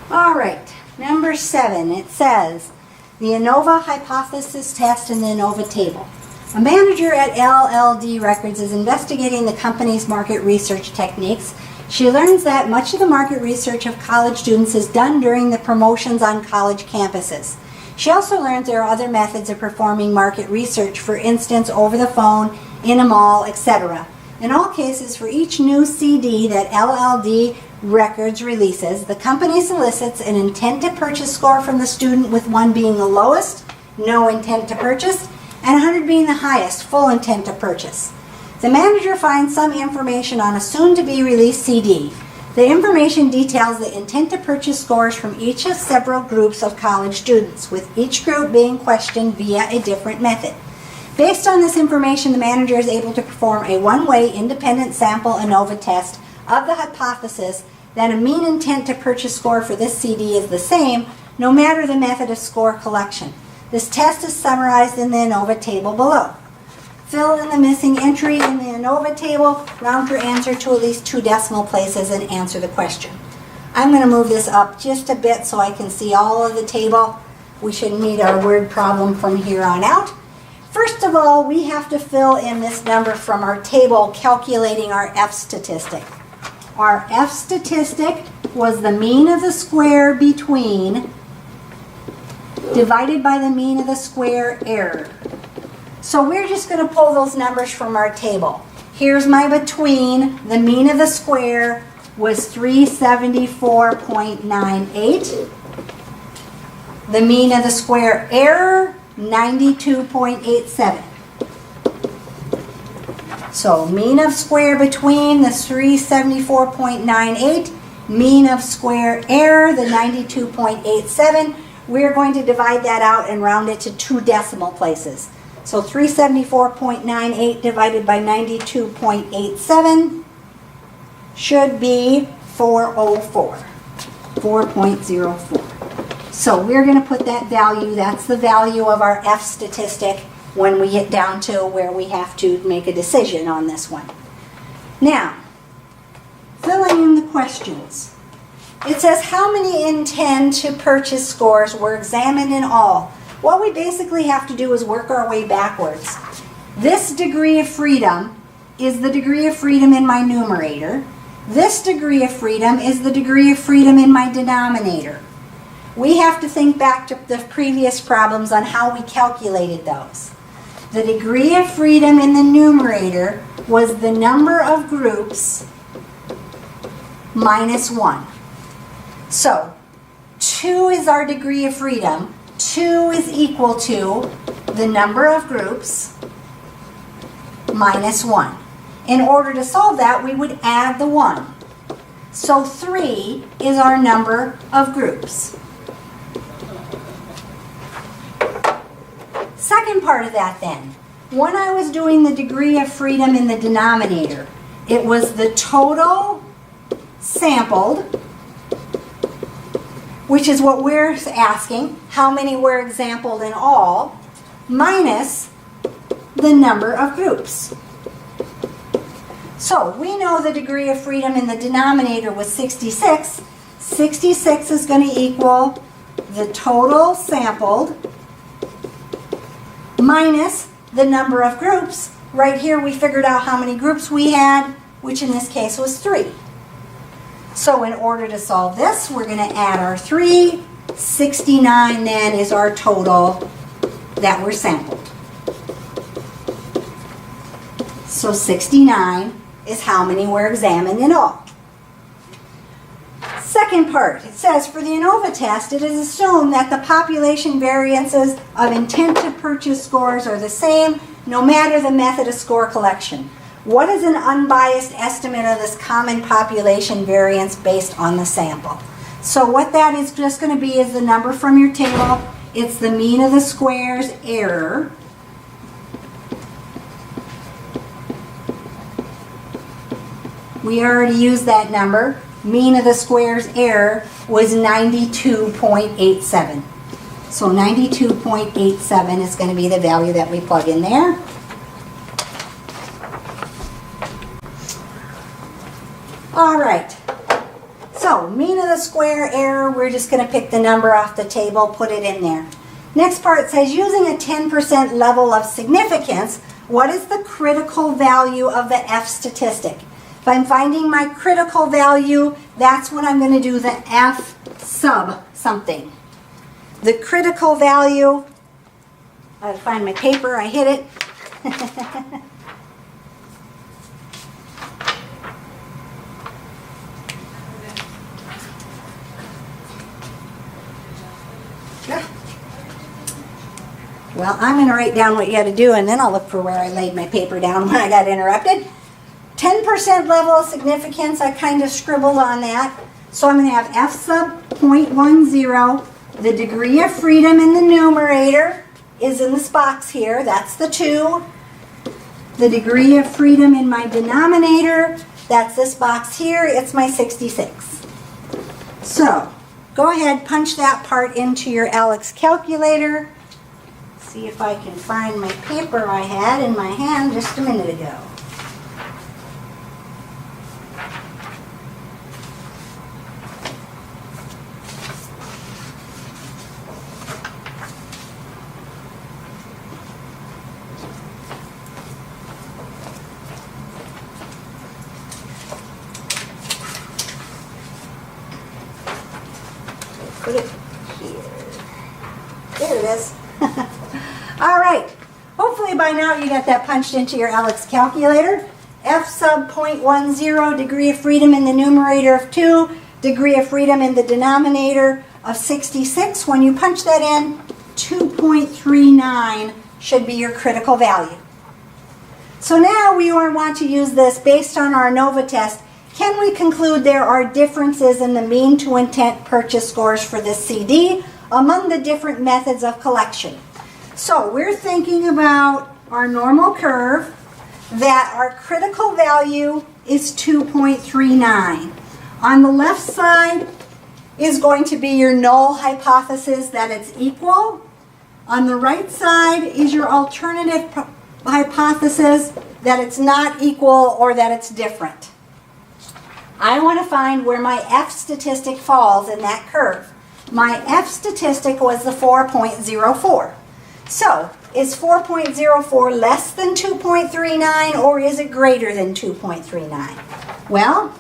All right, number 7, it says, the ANOVA Hypothesis test in the Anova Table. A manager at LLD Records is investigating the company's market research techniques. She learns that much of the market research of college students is done during the promotions on college campuses. She also learns there are other methods of performing market research, for instance, over the phone, in a mall, etc. In all cases, for each new CD that LLD Records releases, the company solicits an intent to purchase score from the student, with 1 being the lowest, no intent to purchase, and 100 being the highest, full intent to purchase. The manager finds some information on a soon-to-be released CD. The information details the intent to purchase scores from each of several groups of college students, with each group being questioned via a different method. Based on this information, the manager is able to perform a one-way independent sample ANOVA test of the hypothesis that a mean intent to purchase score for this CD is the same, no matter the method of score collection. This test is summarized in the ANOVA table below. Fill in the missing entry in the ANOVA table, round your answer to at least 2 decimal places, and answer the question. I'm going to move this up just a bit so I can see all of the table. We should meet our word problem from here on out. First of all, we have to fill in this number from our table calculating our F statistic. Our F statistic was the mean of the square between divided by the mean of the square error. So we're just going to pull those numbers from our table. Here's my between. The mean of the square was 374.98. The mean of the square error, 92.87. So mean of square between, the 374.98, mean of square error, the 92.87. We're going to divide that out and round it to 2 decimal places. So 374.98 divided by 92.87 should be 404, 4.04. So we're going to put that value, that's the value of our F statistic when we get down to where we have to make a decision on this one. Now, filling in the questions. It says how many intend to purchase scores were examined in all. What we basically have to do is work our way backwards. This degree of freedom is the degree of freedom in my numerator. This degree of freedom is the degree of freedom in my denominator. We have to think back to the previous problems on how we calculated those. The degree of freedom in the numerator was the number of groups minus 1. So 2 is our degree of freedom. 2 is equal to the number of groups minus 1. In order to solve that, we would add the 1. So 3 is our number of groups. Second part of that then, when I was doing the degree of freedom in the denominator, it was the total sampled, which is what we're asking, how many were exampled in all, minus the number of groups. So we know the degree of freedom in the denominator was 66. 66 is going to equal the total sampled minus the number of groups. Right here we figured out how many groups we had, which in this case was 3. So in order to solve this, we're going to add our 3. 69 then is our total that were sampled. So 69 is how many were examined in all. Second part, it says for the ANOVA test, it is assumed that the population variances of intent to purchase scores are the same no matter the method of score collection. What is an unbiased estimate of this common population variance based on the sample? So what that is just going to be is the number from your table. It's the mean of the squares error. We already used that number. Mean of the squares error was 92.87. So 92.87 is going to be the value that we plug in there. All right. So mean of the square, error, we're just going to pick the number off the table, put it in there. Next part says, using a 10% level of significance, what is the critical value of the F statistic? If I'm finding my critical value, that's when I'm going to do the F sub something. The critical value, I gotta find my paper, I hit it. Well, I'm going to write down what you got to do, and then I'll look for where I laid my paper down when I got interrupted. 10% level of significance, I kind of scribbled on that. So I'm going to have F sub 0.10. The degree of freedom in the numerator is in this box here. That's the 2. The degree of freedom in my denominator, that's this box here. It's my 66. So go ahead, punch that part into your Alex calculator. See if I can find my paper I had in my hand just a minute ago. Put it here. There it is. All right. Hopefully by now you got that punched into your Alex calculator. F sub 0.10, degree of freedom in the numerator of 2, degree of freedom in the denominator of 66. When you punch that in, 2.39 should be your critical value. So now we want to use this based on our ANOVA test. Can we conclude there are differences in the mean to intent purchase scores for this CD among the different methods of collection? So we're thinking about our normal curve, that our critical value is 2.39. On the left side is going to be your null hypothesis that it's equal. On the right side is your alternative hypothesis that it's not equal or that it's different. I want to find where my F statistic falls in that curve. My F statistic was the 4.04. So, is 4.04 less than 2.39 or is it greater than 2.39? Well,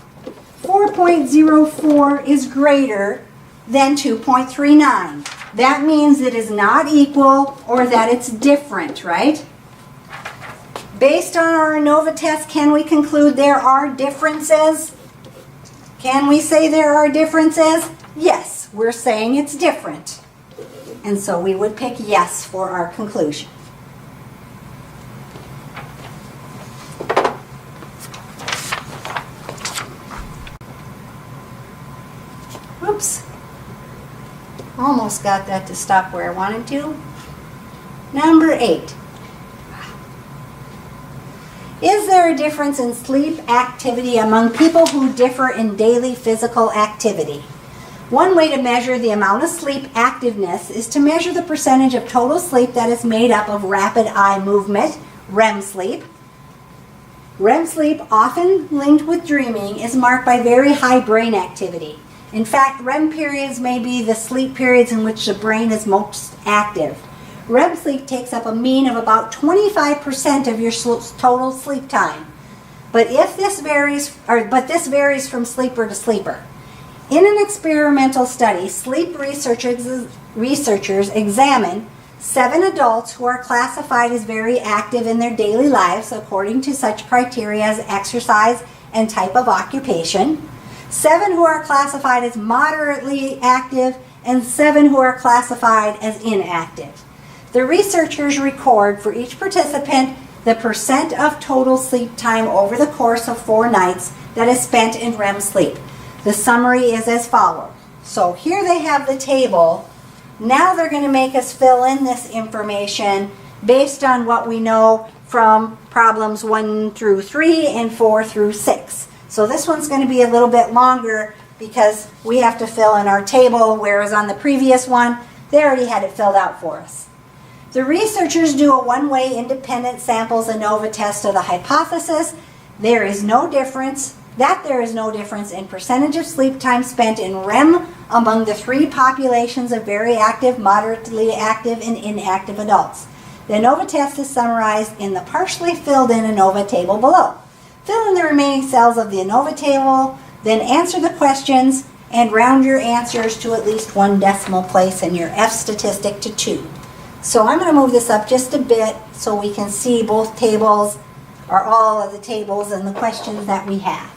4.04 is greater than 2.39. That means it is not equal or that it's different, right? Based on our ANOVA test, can we conclude there are differences? Can we say there are differences? Yes, we're saying it's different. And so we would pick yes for our conclusion. Oops. Almost got that to stop where I wanted to. Number 8. Is there a difference in sleep activity among people who differ in daily physical activity? One way to measure the amount of sleep activeness is to measure the percentage of total sleep that is made up of rapid eye movement, REM sleep. REM sleep, often linked with dreaming, is marked by very high brain activity. In fact, REM periods may be the sleep periods in which the brain is most active. REM sleep takes up a mean of about 25% of your total sleep time. But this varies from sleeper to sleeper. In an experimental study, sleep researchers examined 7 adults who are classified as very active in their daily lives according to such criteria as exercise and type of occupation, 7 who are classified as moderately active, and 7 who are classified as inactive. The researchers record for each participant the percent of total sleep time over the course of 4 nights that is spent in REM sleep. The summary is as follows. So here they have the table. Now they're going to make us fill in this information based on what we know from problems 1 through 3 and 4 through 6. So this one's going to be a little bit longer because we have to fill in our table, whereas on the previous one, they already had it filled out for us. The researchers do a one-way independent samples ANOVA test of the hypothesis. There is no difference that there is no difference in percentage of sleep time spent in REM among the three populations of very active, moderately active, and inactive adults. The ANOVA test is summarized in the partially filled in ANOVA table below. Fill in the remaining cells of the ANOVA table, then answer the questions and round your answers to at least 1 decimal place and your F statistic to 2. So I'm going to move this up just a bit so we can see both tables, or all of the tables and the questions that we have.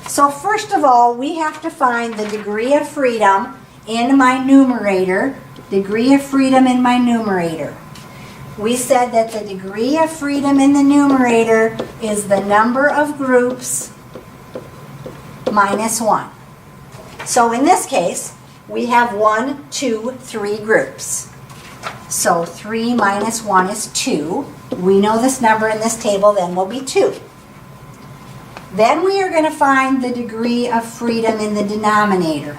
So first of all, we have to find the degree of freedom in my numerator. Degree of freedom in my numerator. We said that the degree of freedom in the numerator is the number of groups minus 1. So in this case, we have 1, 2, 3 groups. So 3 minus 1 is 2. We know this number in this table then will be 2. Then we are going to find the degree of freedom in the denominator.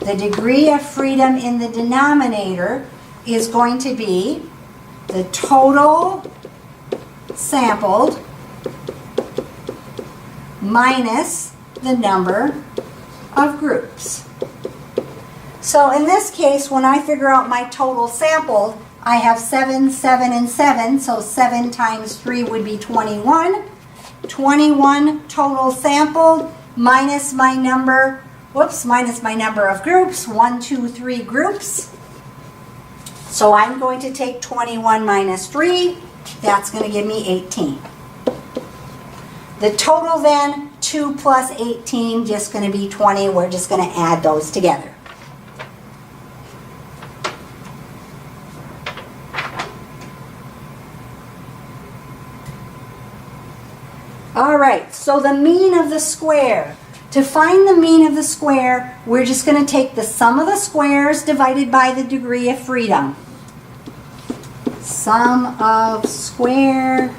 The degree of freedom in the denominator is going to be the total sampled minus the number of groups. So in this case, when I figure out my total sampled, I have 7, 7, and 7, so 7 times 3 would be 21. 21 total sampled minus my number, minus my number of groups, 1, 2, 3 groups. So I'm going to take 21 minus 3, that's going to give me 18. The total then, 2 plus 18, just going to be 20. We're just going to add those together. All right, so the mean of the square. To find the mean of the square, we're just going to take the sum of the squares divided by the degree of freedom. Sum of square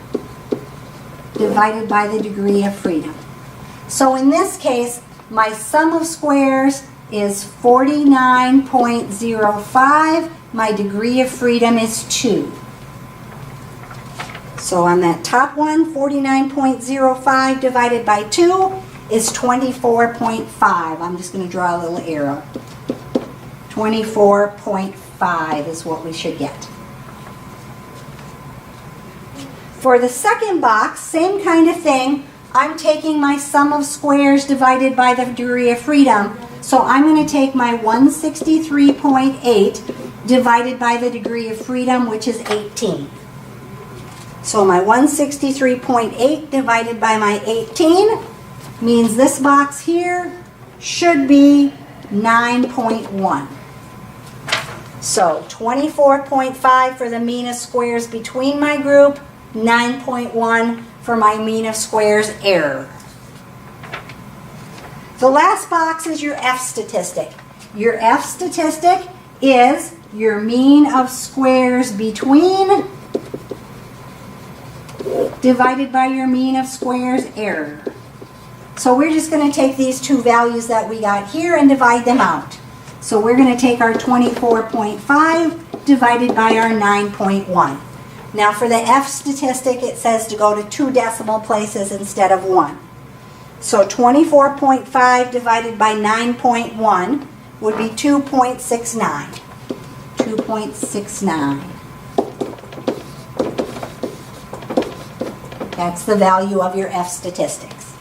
divided by the degree of freedom. So in this case, my sum of squares is 49.05. My degree of freedom is 2. So on that top one, 49.05 divided by 2 is 24.5. I'm just going to draw a little arrow. 24.5 is what we should get. For the second box, same kind of thing. I'm taking my sum of squares divided by the degree of freedom. So I'm going to take my 163.8 divided by the degree of freedom, which is 18. So my 163.8 divided by my 18 means this box here should be 9.1. So 24.5 for the mean of squares between my group, 9.1 for my mean of squares error. The last box is your F statistic. Your F statistic is your mean of squares between divided by your mean of squares error. So we're just going to take these two values that we got here and divide them out. So we're going to take our 24.5 divided by our 9.1. Now for the F statistic, it says to go to 2 decimal places instead of 1. So 24.5 divided by 9.1 would be 2.69. 2.69. That's the value of your F statistics.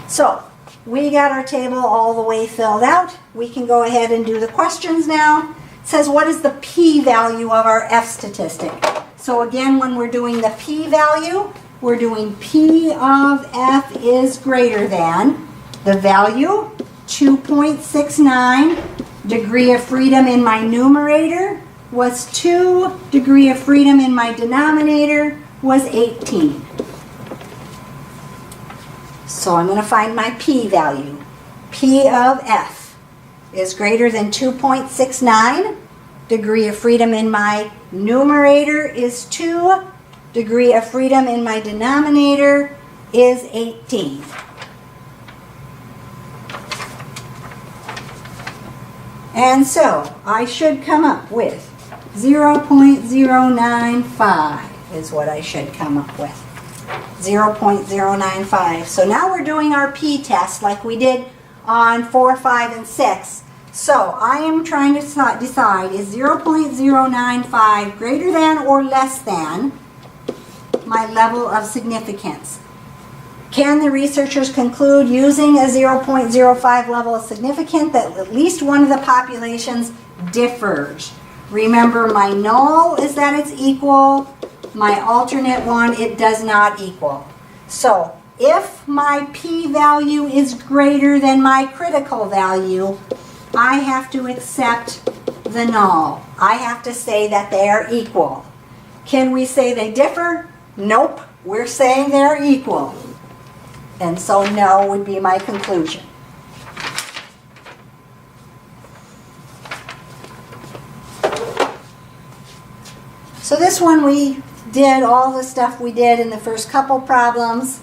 So we got our table all the way filled out. We can go ahead and do the questions now. It says, what is the p-value of our F statistic? So again, when we're doing the p-value, we're doing p of f is greater than the value, 2.69. Degree of freedom in my numerator was 2. Degree of freedom in my denominator was 18. So I'm going to find my p-value. P of f is greater than 2.69. Degree of freedom in my numerator is 2. Degree of freedom in my denominator is 18. And so I should come up with 0.095 is what I should come up with. 0.095. So now we're doing our p-test like we did on 4, 5, and 6. So I am trying to decide, is 0.095 greater than or less than my level of significance? Can the researchers conclude using a 0.05 level of significance that at least one of the populations differs? Remember, my null is that it's equal. My alternate one, it does not equal. So if my p-value is greater than my critical value, I have to accept the null. I have to say that they are equal. Can we say they differ? Nope. We're saying they're equal. And so no would be my conclusion. So this one we did all the stuff we did in the first couple problems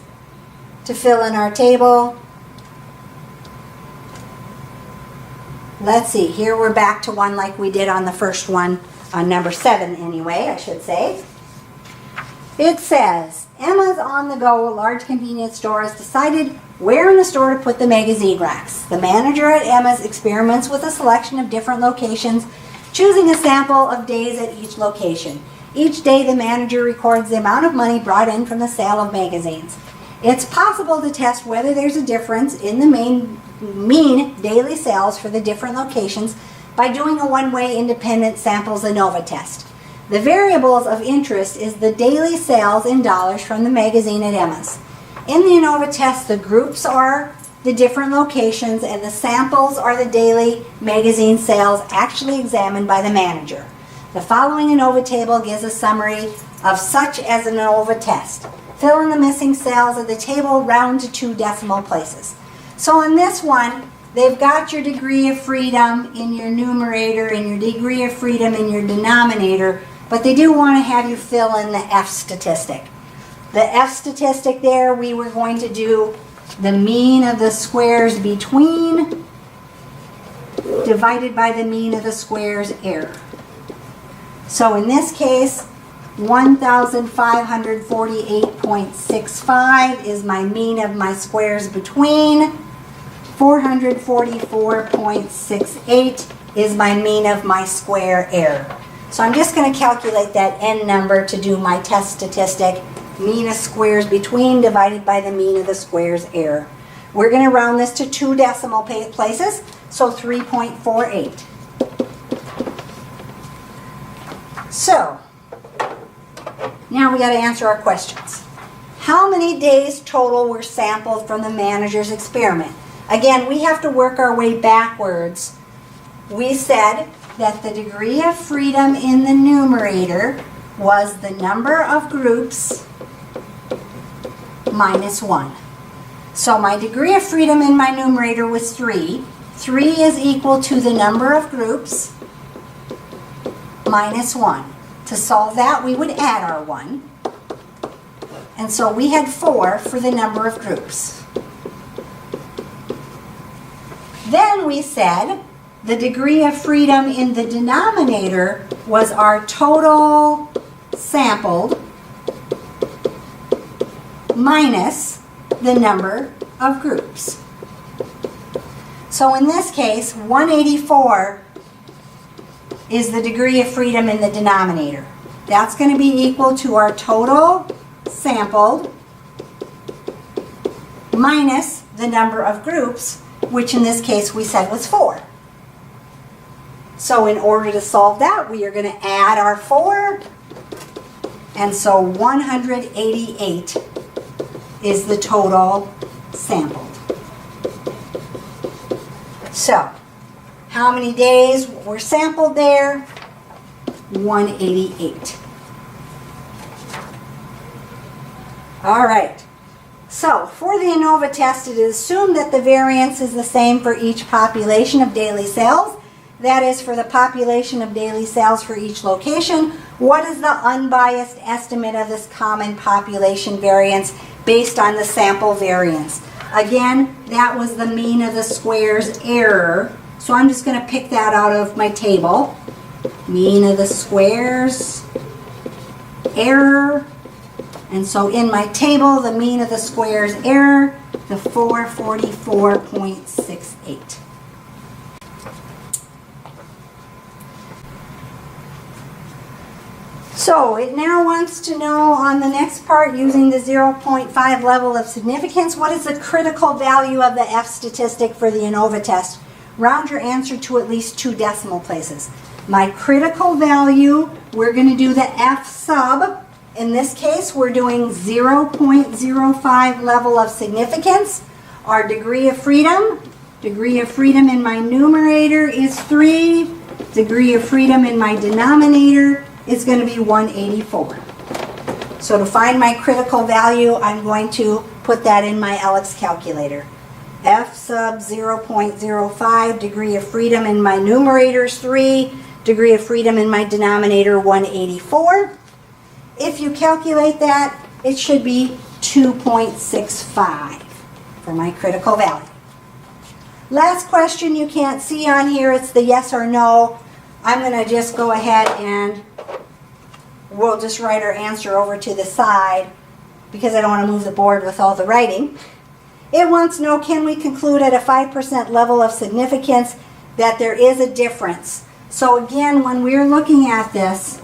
to fill in our table. Let's see, here we're back to one like we did on the first one, on number 7 anyway, I should say. It says, Emma's on the go, a large convenience store, has decided where in the store to put the magazine racks. The manager at Emma's experiments with a selection of different locations, choosing a sample of days at each location. Each day the manager records the amount of money brought in from the sale of magazines. It's possible to test whether there's a difference in the mean daily sales for the different locations by doing a one-way independent samples ANOVA test. The variables of interest is the daily sales in dollars from the magazine at Emma's. In the ANOVA test, the groups are the different locations and the samples are the daily magazine sales actually examined by the manager. The following ANOVA table gives a summary of such as an ANOVA test. Fill in the missing cells of the table, round to 2 decimal places. So in this one, they've got your degree of freedom in your numerator and your degree of freedom in your denominator, but they do want to have you fill in the F statistic. The F statistic there, we were going to do the mean of the squares between divided by the mean of the squares error. So in this case, 1,548.65 is my mean of my squares between. 444.68 is my mean of my square error. So I'm just going to calculate that n number to do my test statistic. Mean of squares between divided by the mean of the squares error. We're going to round this to 2 decimal places, so 3.48. So, now we got to answer our questions. How many days total were sampled from the manager's experiment? Again, we have to work our way backwards. We said that the degree of freedom in the numerator was the number of groups minus 1. So my degree of freedom in my numerator was 3. 3 is equal to the number of groups minus 1. To solve that, we would add our 1. And so we had 4 for the number of groups. Then we said the degree of freedom in the denominator was our total sampled minus the number of groups. So in this case, 184 is the degree of freedom in the denominator. That's going to be equal to our total sampled minus the number of groups, which in this case we said was 4. So in order to solve that, we are going to add our 4, and so 188 is the total sampled. So, how many days were sampled there? 188. All right. So, for the ANOVA test, it is assumed that the variance is the same for each population of daily sales. That is, for the population of daily sales for each location. What is the unbiased estimate of this common population variance based on the sample variance? Again, that was the mean of the squares error. So I'm just going to pick that out of my table. Mean of the squares error And so in my table, the mean of the squares error, the 444.68. So it now wants to know on the next part, using the 0.5 level of significance, what is the critical value of the F statistic for the ANOVA test? Round your answer to at least 2 decimal places. My critical value, we're going to do the F sub. In this case, we're doing 0.05 level of significance. Our degree of freedom in my numerator is 3. Degree of freedom in my denominator is going to be 184. So to find my critical value, I'm going to put that in my LX calculator. F sub 0.05, degree of freedom in my numerator is 3, degree of freedom in my denominator 184. If you calculate that, it should be 2.65 for my critical value. Last question you can't see on here, it's the yes or no. I'm going to just go ahead and we'll just write our answer over to the side because I don't want to move the board with all the writing. It wants to know, can we conclude at a 5% level of significance that there is a difference? So again, when we're looking at this,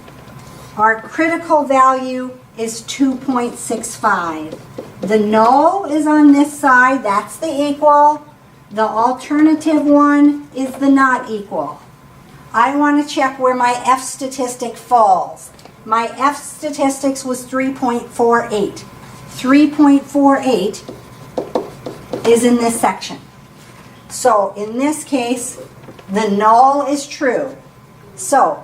our critical value is 2.65. The null is on this side, that's the equal. The alternative one is the not equal. I want to check where my F statistic falls. My F statistics was 3.48. 3.48 is in this section. So in this case, the null is true. So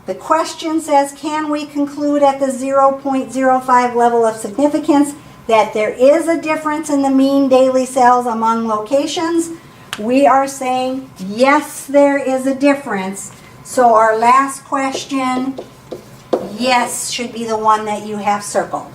the question says, can we conclude at the 0.05 level of significance that there is a difference in the mean daily sales among locations? We are saying, yes, there is a difference. So our last question, yes, should be the one that you have circled.